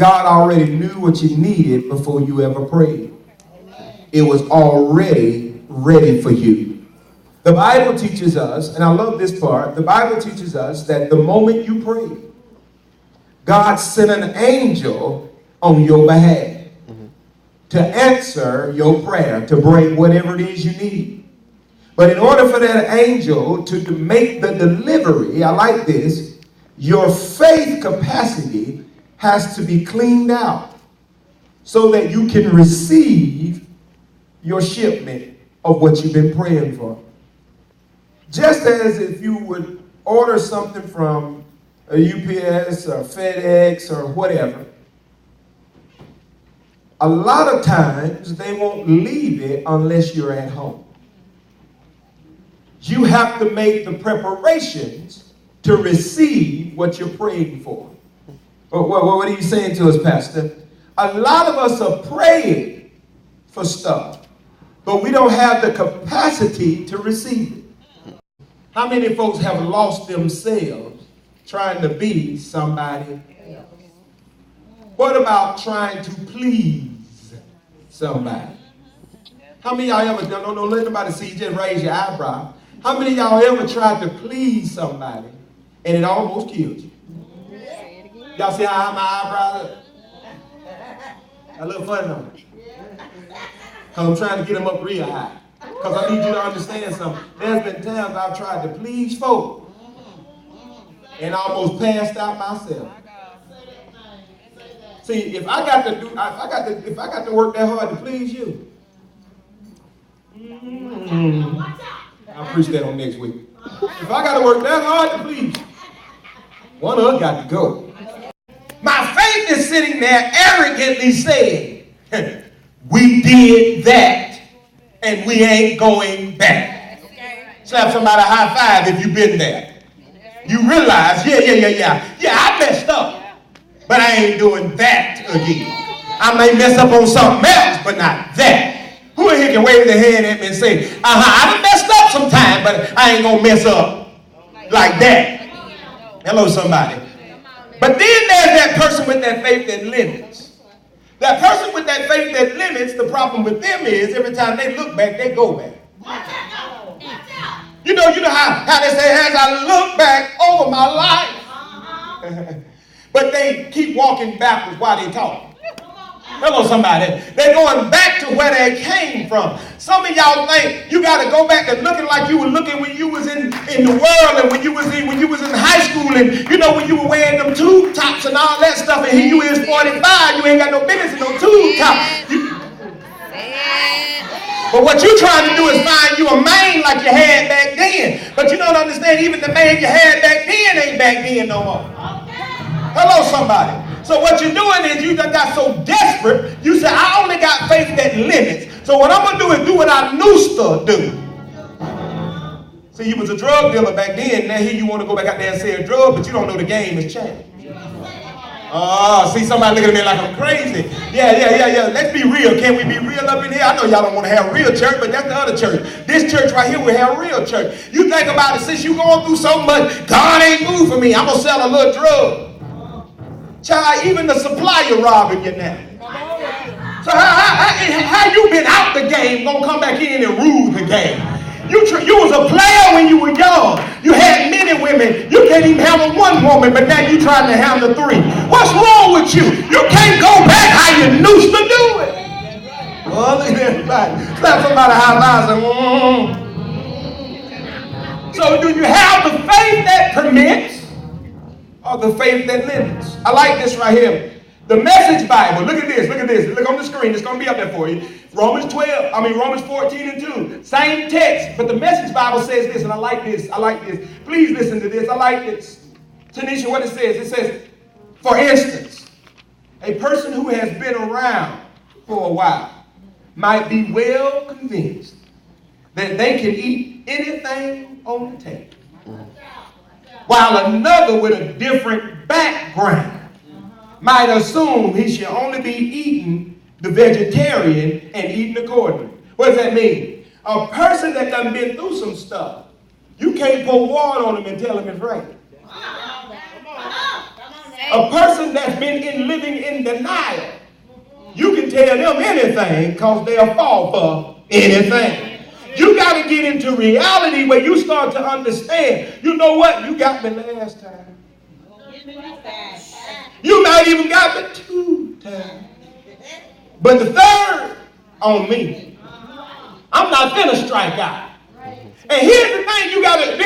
God already knew what you needed before you ever prayed. It was already ready for you. The Bible teaches us, and I love this part, the Bible teaches us that the moment you pray, God sent an angel on your behalf to answer your prayer, to bring whatever it is you need. But in order for that angel to make the delivery, I like this, your faith capacity has to be cleaned out so that you can receive your shipment of what you've been praying for. Just as if you would order something from a UPS or FedEx or whatever, a lot of times they won't leave it unless you're at home. You have to make the preparations to receive what you're praying for. What are you saying to us, Pastor? A lot of us are praying for stuff, but we don't have the capacity to receive it. How many folks have lost themselves trying to be somebody else? What about trying to please somebody? How many of y'all ever, don't let nobody see you, just raise your eyebrow. How many of y'all ever tried to please somebody and it almost killed you? Y'all see how my eyebrows up? A little funny on it. Because I'm trying to get them up real high. Because I need you to understand something. There's been times I've tried to please folk and almost passed out myself. See, if I got to work that hard to please you, I'll preach that on next week. If I got to work that hard to please you, one of us got to go. My faith is sitting there arrogantly saying, we did that and we ain't going back. Slap somebody a high five if you've been there. You realize, yeah, I messed up, but I ain't doing that again. I may mess up on something else, but not that. Who in here can wave their hand at me and say, I done messed up sometime, but I ain't gonna mess up like that. Hello, somebody. But then there's that person with that faith that limits. That person with that faith that limits, the problem with them is every time they look back, they go back. You know how they say, as I look back over my life. But they keep walking backwards while they talk. Hello, somebody. They're going back to where they came from. Some of y'all think you got to go back to looking like you were looking when you was in the world and when you was in high school and when you were wearing them tube tops and all that stuff and here you is 45, you ain't got no business in no tube top. But what you trying to do is find you a man like you had back then. But you don't understand, even the man you had back then ain't back then no more. Hello, somebody. So what you're doing is you got so desperate, you say, I only got faith that limits. So what I'm going to do is do what I used to do. See, you was a drug dealer back then. Now here you want to go back out there and sell drugs, but you don't know the game has changed. See somebody looking at me like I'm crazy. Yeah. Let's be real. Can we be real up in here? I know y'all don't want to have real church, but that's the other church. This church right here will have real church. You think about it, since you going through so much, God ain't moved for me. I'm going to sell a little drug. Child, even the supplier robbing you now. So how you been out the game gonna come back in and rule the game? You was a player when you were young. You had many women. You can't even handle one woman, but now you trying to handle three. What's wrong with you? You can't go back how you used to do it. Well, look at everybody. Slap somebody high five. So do you have the faith that permits or the faith that limits? I like this right here. The Message Bible. Look at this. Look on the screen. It's going to be up there for you. Romans 14 and 2. Same text, but the Message Bible says this, and I like this. Please listen to this. I like this. Tanisha, what it says. It says, for instance, a person who has been around for a while might be well convinced that they can eat anything on the table, while another with a different background might assume he should only be eating the vegetarian and eating accordingly. What does that mean? A person that done been through some stuff, you can't pour water on him and tell him it's right. A person that's been living in denial, you can tell them anything because they'll fall for anything. You got to get into reality where you start to understand, you know what? You got me last time. You might even got me 2 times. But the third on me. I'm not finna strike out. And here's the thing, you gotta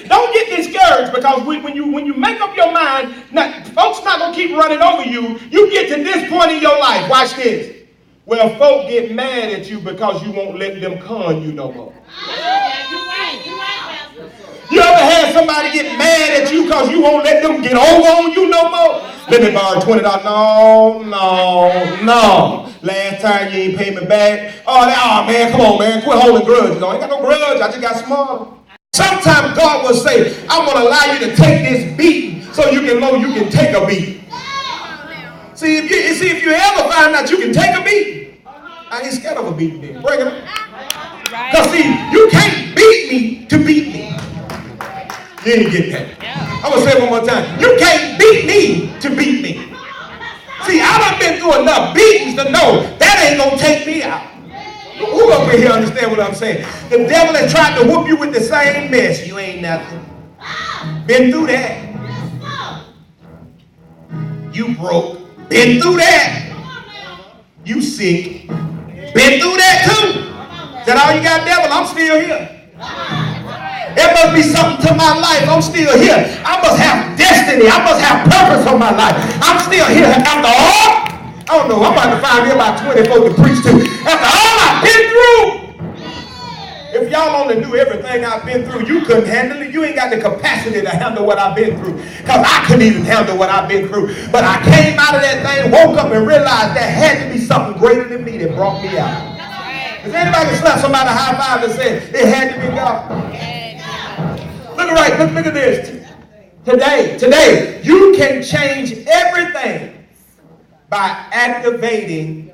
don't get discouraged, because when you make up your mind, folks not gonna keep running over you. You get to this point in your life. Watch this. Well, folk get mad at you because you won't let them con you no more. You ever had somebody get mad at you because you won't let them get over on you no more? Let me borrow $20. No. Last time you ain't paid me back. Oh man, come on, man. Quit holding grudges. I ain't got no grudge. I just got smart. Sometimes God will say, I'm going to allow you to take this beating so you can know you can take a beating. See, if you ever find out you can take a beating, I ain't scared of a beating then. Bring it up. Because see, you can't beat me to beat me. You didn't get that. I'm going to say it one more time. You can't beat me to beat me. See, I done been through enough beatings to know that ain't going to take me out. Who up in here understand what I'm saying? The devil has tried to whoop you with the same mess. You ain't nothing. Been through that. You broke. Been through that. You sick. Been through that too. Is that all you got, devil? I'm still here. There must be something to my life. I'm still here. I must have destiny. I must have purpose for my life. I'm still here. After all, I don't know. I'm about to find me about 20 folks to preach to. After all I've been through. If y'all only knew everything I've been through, you couldn't handle it. You ain't got the capacity to handle what I've been through. Because I couldn't even handle what I've been through. But I came out of that thing, woke up and realized there had to be something greater than me that brought me out. Does anybody slap somebody high five and say, it had to be God? Look at this. Today, you can change everything by activating.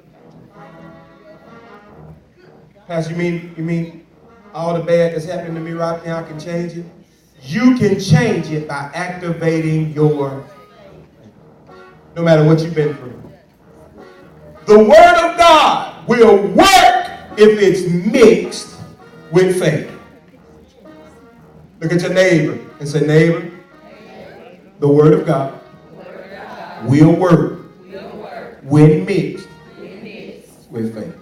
Pastor, you mean all the bad that's happening to me right now, I can change it? You can change it by activating your, no matter what you've been through. The word of God will work if it's mixed with faith. Look at your neighbor and say, neighbor, the word of God will work when mixed with faith.